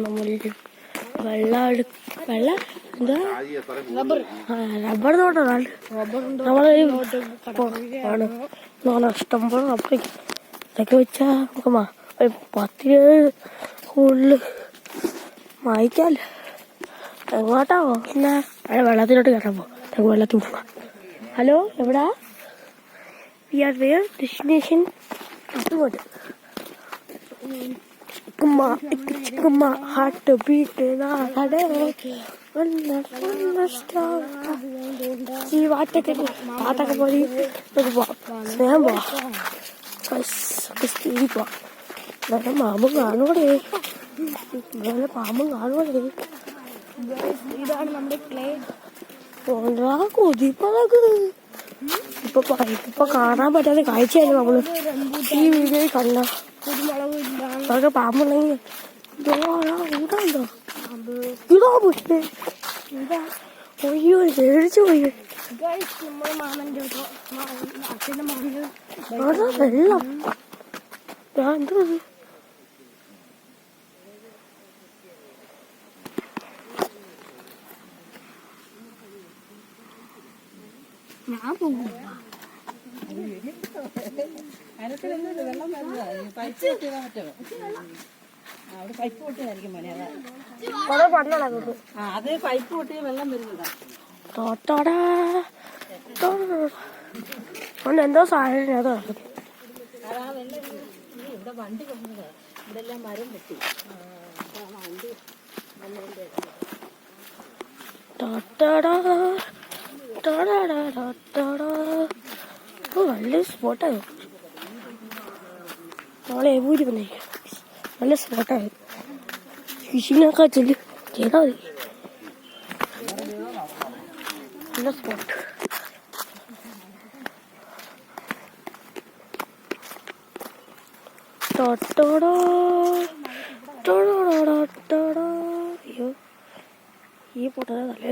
നമ്മൾ റബ്ബർ തോട്ടമാണ്. നമ്മള് ഇഷ്ടംപോലെ റബ്ബർ ഇതൊക്കെ വെച്ചാൽ നമുക്ക് ഒരു 10-20 കൂടുതൽ വായിക്കാമല്ലോ. എങ്ങോട്ടാ പിന്നെ വെള്ളത്തിലോട്ട് കയറാൻ പോകും. വെള്ളത്തിൽ പോകാം. ഹലോ, എവിടാ? വി ആർ വെയർ ഡെസ്റ്റിനേഷൻ അതുകൊണ്ട് ഹാർട്ട് ബീറ്റ് ഈ പാട്ടൊക്കെ പോയി സ്നേഹം പോവാം. പോവാം. നല്ല പാമ്പും കാണുകൂടെ. ഇതാണ് നമ്മുടെ ക്ലേ. കൊതിപ്പതൊക്കെ ഇപ്പൊ കാണാൻ പറ്റാത്ത കാഴ്ചയല്ലേ നമ്മള് ഈ വീഡിയോയിൽ കണ്ട. അതൊക്കെ പാമ്പുണ്ടെങ്കിൽ ഇതാ പക്ഷേ പേടിച്ചു പോയി. വെള്ളം എന്തോ ഞാൻ പോകും. അവിടെ പൈപ്പ് പൊട്ടിയതായിരിക്കും മോനെ. അത് പൈപ്പ് പൊട്ടിയ വെള്ളം വരുന്നതാ. എന്തോ സാധനം അതാ വെള്ളം ഇവിടെ വണ്ടി കൊണ്ടതാ. ഇവിടെ എല്ലാം മരം വെട്ടി വണ്ടി നല്ല സ്പോട്ടാണ്. നാളെ എവൂരി വന്നേക്കാം. നല്ല സ്പോട്ടാണ്. ഫിഷിങ്ങൊക്കെ ചെയ്താൽ മതി. നല്ല സ്പോട്ട്. അയ്യോ, ഈ പൊട്ടത് നല്ല